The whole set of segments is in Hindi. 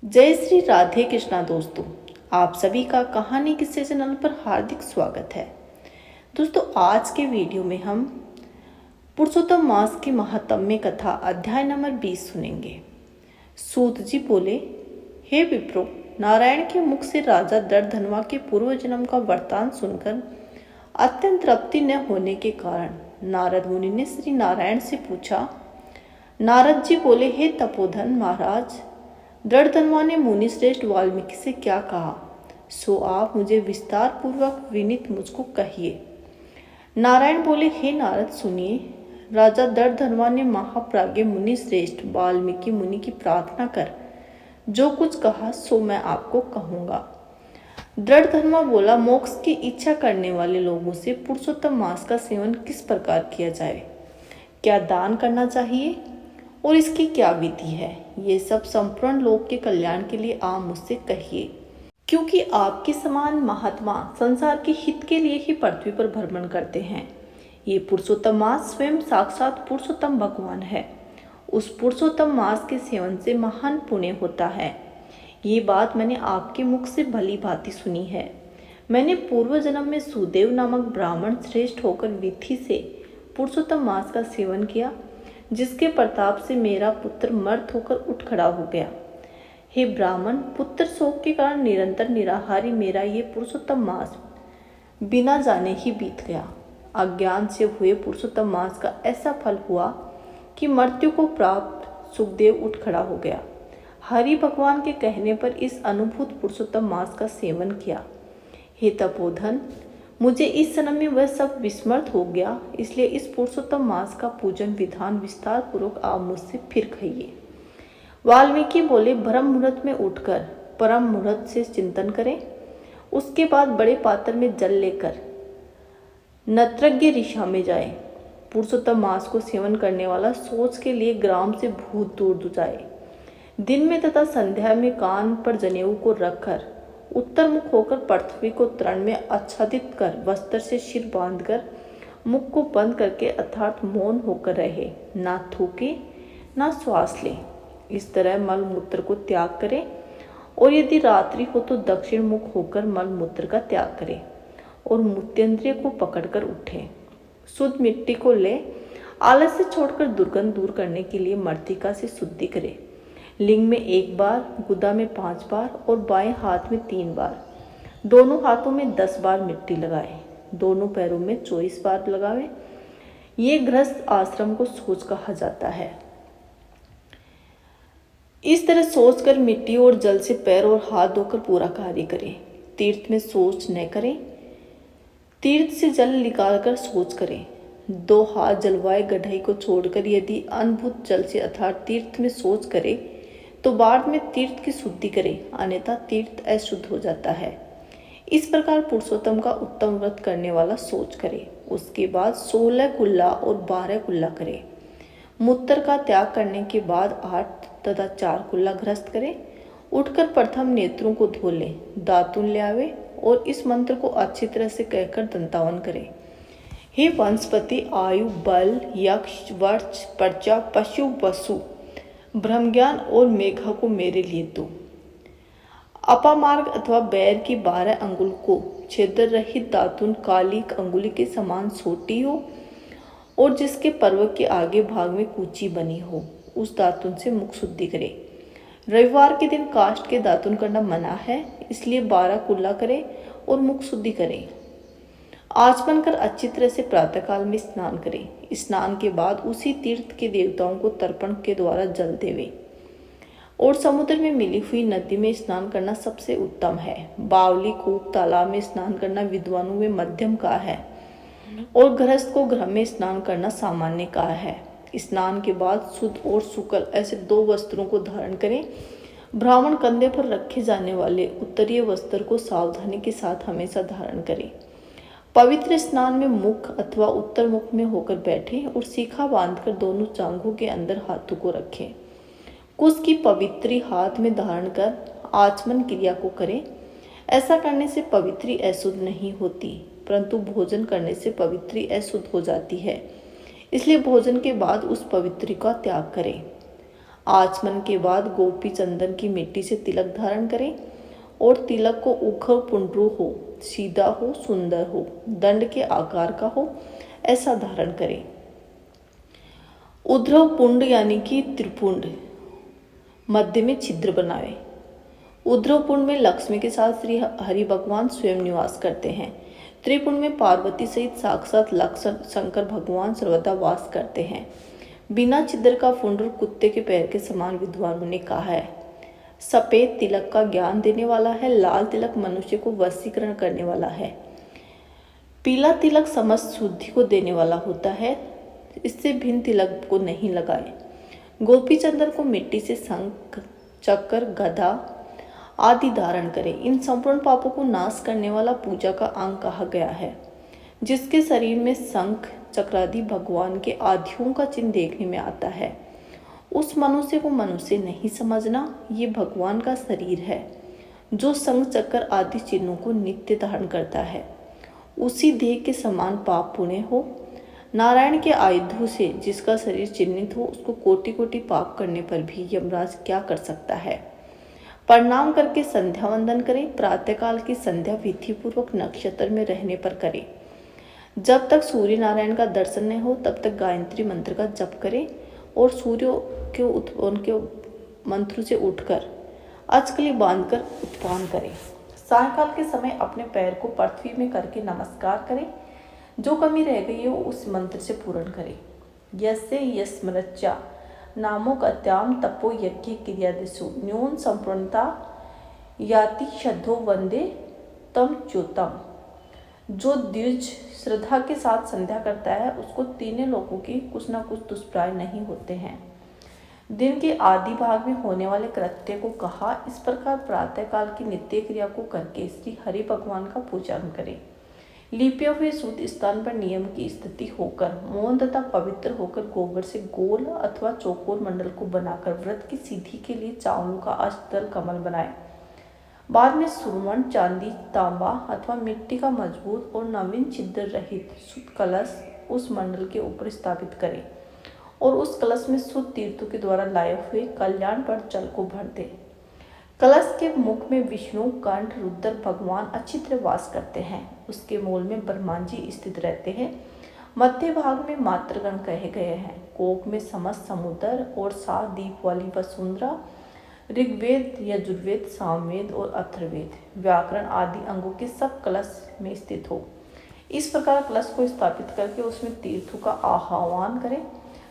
जय श्री राधे कृष्णा दोस्तों, आप सभी का कहानी किस्से चैनल पर हार्दिक स्वागत है। दोस्तों, आज के वीडियो में हम पुरुषोत्तम मास की महात्म्य कथा अध्याय नंबर 20 सुनेंगे। सूत जी बोले, हे विप्रो, नारायण के मुख से राजा दर्दधनवा के पूर्व जन्म का वृत्तांत सुनकर अत्यंत तृप्ति न होने के कारण नारद मुनि ने श्री नारायण से पूछा। नारद जी बोले, हे तपोधन महाराज, दर्दधनवा ने मुनि श्रेष्ठ वाल्मीकि से क्या कहा, सो आप मुझे विस्तार पूर्वक विनीत मुझको कहिए। नारायण बोले, हे नारद सुनिए। राजा दर्दधनवा ने महाप्राज्ञ मुनि श्रेष्ठ वाल्मीकि मुनि की प्रार्थना कर जो कुछ कहा सो मैं आपको कहूँगा। दर्दधनवा बोला, मोक्ष की इच्छा करने वाले लोगों से पुरुषोत्तम मास का सेवन किस प्रकार किया जाए, क्या दान करना चाहिए और इसकी क्या विधि है, ये सब संपूर्ण लोक के कल्याण के लिए आप मुझसे कहिए, क्योंकि आपके समान महात्मा संसार के हित के लिए ही पृथ्वी पर भ्रमण करते हैं। ये पुरुषोत्तम मास स्वयं साक्षात पुरुषोत्तम भगवान है। उस पुरुषोत्तम मास के सेवन से महान पुण्य होता है। ये बात मैंने आपके मुख से भली भांति सुनी है। मैंने पूर्व जन्म में सुदेव नामक ब्राह्मण श्रेष्ठ होकर विधि से पुरुषोत्तम मास का सेवन किया, जिसके प्रताप से मेरा पुत्र मर्त होकर उठ खड़ा हो गया। हे ब्राह्मण, पुत्र शोक के कारण निरंतर निराहारी मेरा ये पुरुषोत्तम मास बिना जाने ही बीत गया। अज्ञान से हुए पुरुषोत्तम मास का ऐसा फल हुआ कि मृत्यु को प्राप्त सुखदेव उठ खड़ा हो गया। हरि भगवान के कहने पर इस अनुभूत पुरुषोत्तम मास का सेवन किया। हे तपोधन, मुझे इस जन्म में वह सब विस्मृत हो गया, इसलिए इस पुरुषोत्तम मास का पूजन विधान विस्तार पूर्वक आप मुझसे फिर कहिए। वाल्मीकि बोले, ब्रह्म मुहूर्त में उठकर परम मुहूर्त से चिंतन करें। उसके बाद बड़े पात्र में जल लेकर नत्रज्ञ ऋषा में जाए। पुरुषोत्तम मास को सेवन करने वाला सोच के लिए ग्राम से भूत दूर जाए। दिन में तथा संध्या में कान पर जनेऊ को रखकर उत्तर मुख होकर पृथ्वी को तृण में आच्छादित कर वस्त्र से सिर बांधकर मुख को बंद करके अर्थात मौन होकर रहे, ना थूके ना श्वास ले। इस तरह मल मूत्र को त्याग करें और यदि रात्रि हो तो दक्षिण मुख होकर मल मूत्र का त्याग करें और मूत्रेंद्रिय को पकड़कर उठें। शुद्ध मिट्टी को ले आलस से छोड़कर दुर्गंध दूर करने के लिए मृत्तिका से शुद्धि करें। लिंग में 1 बार, गुदा में 5 बार और बाएं हाथ में 3 बार, दोनों हाथों में 10 बार मिट्टी लगाएं, दोनों पैरों में 24 बार लगावें। ये गृहस्थ आश्रम को सोच कहा जाता है। इस तरह सोचकर मिट्टी और जल से पैर और हाथ धोकर पूरा कार्य करें। तीर्थ में सोच न करें, तीर्थ से जल निकालकर सोच करें। 2 हाथ जलवाए गढ़ई को छोड़कर यदि अनुभूत जल से अर्थात तीर्थ में सोच करे तो बाद में तीर्थ की शुद्धि करें, अन्यथा तीर्थ अशुद्ध हो जाता है। इस प्रकार पुरुषोत्तम का उत्तम व्रत करने वाला सोच करे। उसके बाद 16 कुल्ला और 12 कुल्ला करे। मूत्र का त्याग करने के बाद 8 तथा 4 कुल्ला गृहस्थ करे। उठकर प्रथम नेत्रों को धो ले, दातुन ले आवे और इस मंत्र को अच्छी तरह से कहकर दंतावन करे। हे वंशपति, आयु, बल, यक्ष, वर्ष, प्रजा, पशु, वसु, ब्रह्मज्ञान और मेघा को मेरे लिए दो। अपामार्ग अथवा बैर की 12 अंगुल को छिद्र रहित दातुन काली अंगुली के समान छोटी हो और जिसके पर्वत के आगे भाग में कूची बनी हो, उस दातुन से मुख शुद्धि करे। रविवार के दिन काष्ठ के दातुन करना मना है, इसलिए 12 कुल्ला करें और मुख शुद्धि करें। आचमन कर अच्छी तरह से प्रातःकाल में स्नान करें। स्नान के बाद उसी तीर्थ के देवताओं को तर्पण के द्वारा जल देवे और समुद्र में मिली हुई नदी में स्नान करना सबसे उत्तम है। बावली, कूप, तालाब में स्नान करना विद्वानों में मध्यम का है और गृहस्थ को गृह में स्नान करना सामान्य का है। स्नान के बाद शुद्ध और शुक्ल ऐसे 2 वस्त्रों को धारण करें। ब्राह्मण कंधे पर रखे जाने वाले उत्तरीय वस्त्र को सावधानी के साथ हमेशा धारण करें। पवित्र स्नान में मुख अथवा उत्तर मुख में होकर बैठें और सीखा बांधकर दोनों जांघों के अंदर हाथों को रखें। कुश की पवित्री हाथ में धारण कर आचमन क्रिया को करें। ऐसा करने से पवित्री अशुद्ध नहीं होती, परंतु भोजन करने से पवित्री अशुद्ध हो जाती है। इसलिए भोजन के बाद उस पवित्री का त्याग करें। आचमन के बाद गोपी चंदन की मिट्टी से तिलक धारण करें और तिलक को उखड़ पुंड्रू हो, सीधा हो, सुंदर हो, दंड के आकार का हो, ऐसा धारण करें। उद्रव पुंड यानी कि त्रिपुंड मध्य में छिद्र बनावे। उद्रव पुंड में लक्ष्मी के साथ श्री हरि भगवान स्वयं निवास करते हैं। त्रिपुंड में पार्वती सहित साक्षात शंकर भगवान सर्वदा वास करते हैं। बिना छिद्र का पुंड कुत्ते के पैर के समान विद्वानों ने कहा है। सफेद तिलक का ज्ञान देने वाला है, लाल तिलक मनुष्य को वशीकरण करने वाला है, पीला तिलक समस्त शुद्धि को देने वाला होता है, इससे भिन्न तिलक को नहीं लगाए। गोपी चंदन को मिट्टी से शंख, चक्र, गदा आदि धारण करें। इन संपूर्ण पापों को नाश करने वाला पूजा का अंग कहा गया है। जिसके शरीर में शंख चक्रादि भगवान के आधियों का चिन्ह देखने में आता है, उस मनुष्य को मनुष्य नहीं समझना, ये भगवान का शरीर है जो शंख चक्र आदि चिन्हों को नित्य धारण करता है। उसी देह के समान पाप पुण्य हो। नारायण के आयुधों से जिसका शरीर चिन्हित हो, उसको कोटि कोटि पाप करने पर भी यमराज क्या कर सकता है। प्रणाम करके संध्या वंदन करें। प्रातःकाल की संध्या विधि पूर्वक नक्षत्र में रहने पर करें। जब तक सूर्य नारायण का दर्शन न हो तब तक गायत्री मंत्र का जप करें और सूर्य के उनके मंत्र से उठकर अचकली बांधकर उत्पान करें। सायंकाल के समय अपने पैर को पृथ्वी में करके नमस्कार करें। जो कमी रह गई है उस मंत्र से पूर्ण करें। यस्य यस्मृत्या नामोक अत्याम तपो यज्ञ क्रियादिषु न्यून संपूर्णता याति शद्धो वंदे तम च्युतम। जो द्विज श्रद्धा के साथ संध्या करता है उसको तीनों लोगों की कुछ न कुछ दुष्प्राय नहीं होते हैं। दिन के आदि भाग में होने वाले कृत्य को कहा। इस प्रकार प्रातःकाल की नित्य क्रिया को करके श्री हरि भगवान का पूजन करें। लिपे हुए शुद्ध स्थान पर नियम की स्थिति होकर मौन तथा पवित्र होकर गोबर से गोल अथवा चौकोर मंडल को बनाकर व्रत की सिद्धि के लिए चावलों का अष्टदल कमल बनाए। बाद में सुरमण, चांदी, तांबा अथवा मिट्टी का मजबूत और नवीन छिद्र रहित शुद्ध कलश उस मंडल के ऊपर स्थापित करें और उस कलश में शुद्ध तीर्थों के द्वारा लाए हुए कल्याण पर जल को भर दे। कलश के मुख में विष्णु, कंठ, रुद्र भगवान अच्छी तरह वास करते हैं। उसके मूल में ब्रह्मा जी स्थित रहते हैं। मध्य भाग में मातृगण कहे गए हैं। कोक में समस्त समुद्र और 7 दीप वाली वसुंधरा, ऋग्वेद, यजुर्वेद, सामवेद और अथर्ववेद, व्याकरण आदि अंगों के सब कलश में स्थित हो। इस प्रकार कलश को स्थापित करके उसमें तीर्थों का आह्वान करें।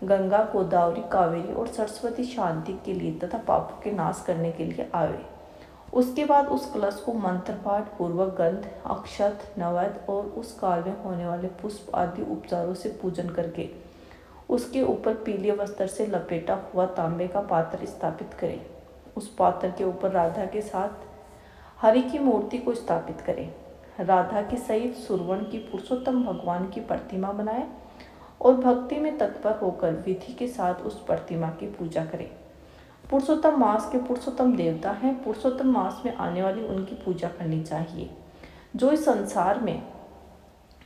गंगा, गोदावरी, कावेरी और सरस्वती शांति के लिए तथा पापों के नाश करने के लिए आवे। उसके बाद उस कलश को मंत्र पाठ पूर्वक गंध, अक्षत, नैवेद्य और उस काल में होने वाले पुष्प आदि उपचारों से पूजन करके उसके ऊपर पीले वस्त्र से लपेटा हुआ तांबे का पात्र स्थापित करें। उस पात्र के ऊपर राधा के साथ हरि की मूर्ति को स्थापित करें। राधा के सहित सुरवण की पुरुषोत्तम भगवान की प्रतिमा बनाएं और भक्ति में तत्पर होकर विधि के साथ उस प्रतिमा की पूजा करें। पुरुषोत्तम मास के पुरुषोत्तम देवता हैं। पुरुषोत्तम मास में आने वाली उनकी पूजा करनी चाहिए। जो इस संसार में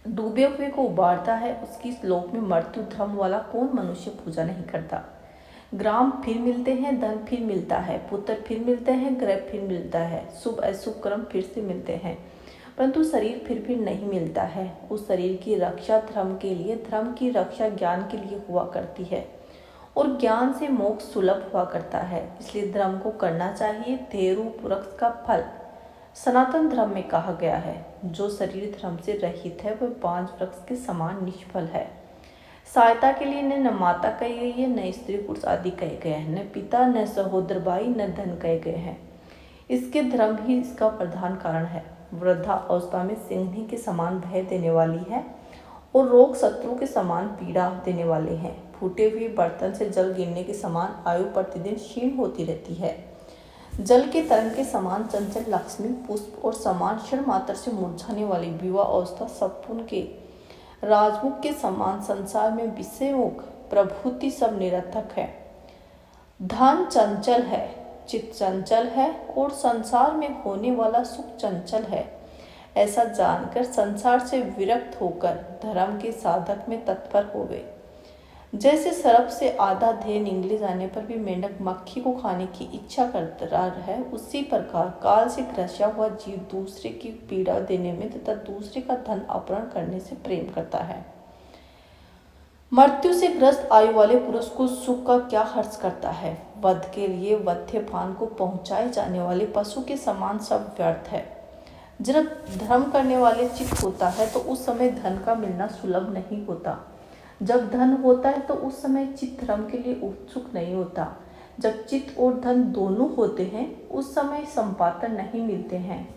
डूबे हुए को उबारता है उसकी इस लोक में मृत्यु धर्म वाला कौन मनुष्य पूजा नहीं करता। ग्राम फिर मिलते हैं, धन फिर मिलता है, पुत्र फिर मिलते हैं, ग्रह फिर मिलता है, शुभ अशुभ कर्म फिर से मिलते हैं, परंतु शरीर फिर नहीं मिलता है। उस शरीर की रक्षा धर्म के लिए, धर्म की रक्षा ज्ञान के लिए हुआ करती है और ज्ञान से मोक्ष सुलभ हुआ करता है। इसलिए धर्म को करना चाहिए। धेरु वृक्ष का फल सनातन धर्म में कहा गया है। जो शरीर धर्म से रहित है वह 5 वृक्ष के समान निष्फल है। सहायता के लिए न माता कही गई है, न स्त्री पुरुष आदि कहे गए हैं, न पिता, न सहोदर भाई, न धन कहे गए हैं। इसके धर्म ही इसका प्रधान कारण है। वृद्धा अवस्था में सिंहनी के समान भय देने वाली है और रोग शत्रु के समान पीड़ा देने वाले हैं। फूटे हुए बर्तन से जल गिरने के समान आयु प्रतिदिन क्षीण होती रहती है। जल के तरंग के समान चंचल लक्ष्मी, पुष्प और समान क्षण मात्र से मुरझाने वाली विवाह अवस्था सपून के राजमुख के समान संसार में विषयमुख प्रभुति सब निरर्थक है। धन चंचल है, चित्त चंचल है और संसार में होने वाला सुख चंचल है। ऐसा जानकर संसार से विरक्त होकर धर्म के साधक में तत्पर होवे। जैसे सर्प से आधा देह निगले जाने पर भी मेंढक मक्खी को खाने की इच्छा करता है, उसी प्रकार काल से ग्रसा हुआ जीव दूसरे की पीड़ा देने में तथा दूसरे का धन अपहरण करने से प्रेम करता है। मृत्यु से ग्रस्त आयु वाले पुरुष को सुख का क्या हर्ष करता है। वध के लिए वध्यपान को पहुंचाए जाने वाले पशु के समान सब व्यर्थ है। जब धर्म करने वाले चित्त होता है तो उस समय धन का मिलना सुलभ नहीं होता। जब धन होता है तो उस समय चित्त धर्म के लिए उत्सुक नहीं होता। जब चित्त और धन दोनों होते हैं उस समय संपातन नहीं मिलते हैं।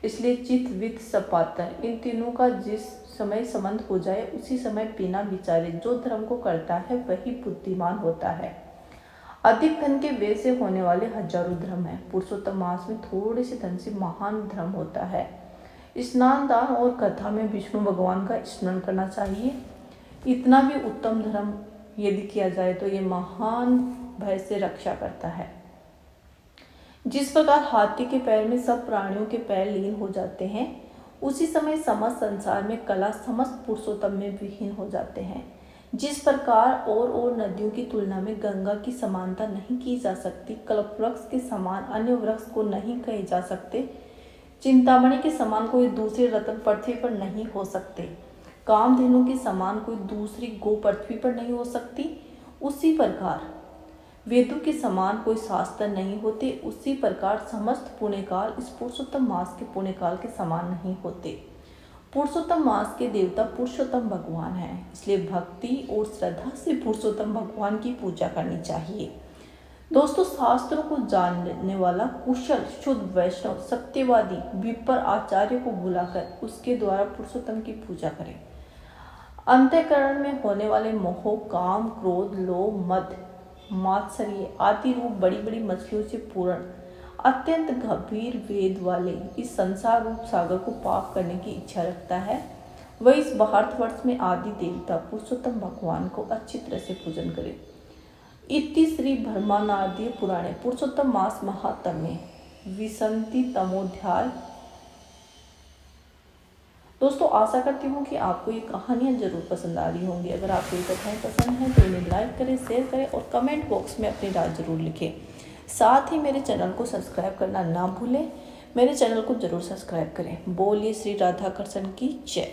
इसलिए चित्त वित्त संपातन इन तीनों का जिस समय संबंध हो जाए उसी समय बिना विचारे जो धर्म को करता है वही बुद्धिमान होता है। अधिक धन के व्यय से होने वाले हजारों धर्म है। पुरुषोत्तम मास में थोड़े से धन से महान धर्म होता है। स्नान दान और कथा में विष्णु भगवान का स्मरण करना चाहिए। इतना भी उत्तम धर्म यदि किया जाए तो ये महान भय से रक्षा करता है। जिस प्रकार हाथी के पैर में सब प्राणियों के पैर लीन हो जाते हैं उसी समय समस्त संसार में कला समस्त पुरुषोत्तम में विहीन हो जाते हैं। जिस प्रकार और नदियों की तुलना में गंगा की समानता नहीं की जा सकती, कल्पवृक्ष के समान अन्य वृक्ष को नहीं कहे जा सकते, चिंतामणि के समान कोई दूसरे रत्न पृथ्वी पर नहीं हो सकते, कामधेनु के समान कोई दूसरी गो पृथ्वी पर नहीं हो सकती, उसी प्रकार वेदों के समान कोई शास्त्र नहीं होते, उसी प्रकार समस्त पुण्यकाल इस पुरुषोत्तम मास के पुण्यकाल के समान नहीं होते। पुरुषोत्तम मास के देवता पुरुषोत्तम भगवान हैं, इसलिए भक्ति और श्रद्धा से पुरुषोत्तम भगवान की पूजा करनी चाहिए। दोस्तों, शास्त्रों को जानने वाला कुशल शुद्ध वैष्णव सत्यवादी विपर आचार्य को बुलाकर उसके द्वारा पुरुषोत्तम की पूजा करें। अंतःकरण में होने वाले मोह, काम, क्रोध, लोभ, मद, मात्सर्य आदि रूप बड़ी बड़ी मछलियों से पूर्ण अत्यंत गंभीर वेद वाले इस संसार रूप सागर को पाप करने की इच्छा रखता है, वह इस भारतवर्ष में आदि देवता पुरुषोत्तम भगवान को अच्छी तरह से पूजन करे। इति श्री ब्रह्मांडादि पुराणे पुरुषोत्तम मास महात्म्य विसंति तमोध्याय। दोस्तों, आशा करती हूँ कि आपको ये कहानियाँ जरूर पसंद आ रही होंगी। अगर आपको ये कथाएँ पसंद हैं तो इन्हें लाइक करें, शेयर करें और कमेंट बॉक्स में अपनी राय जरूर लिखें। साथ ही मेरे चैनल को सब्सक्राइब करना ना भूलें। मेरे चैनल को जरूर सब्सक्राइब करें। बोलिए श्री राधा कृष्ण की जय।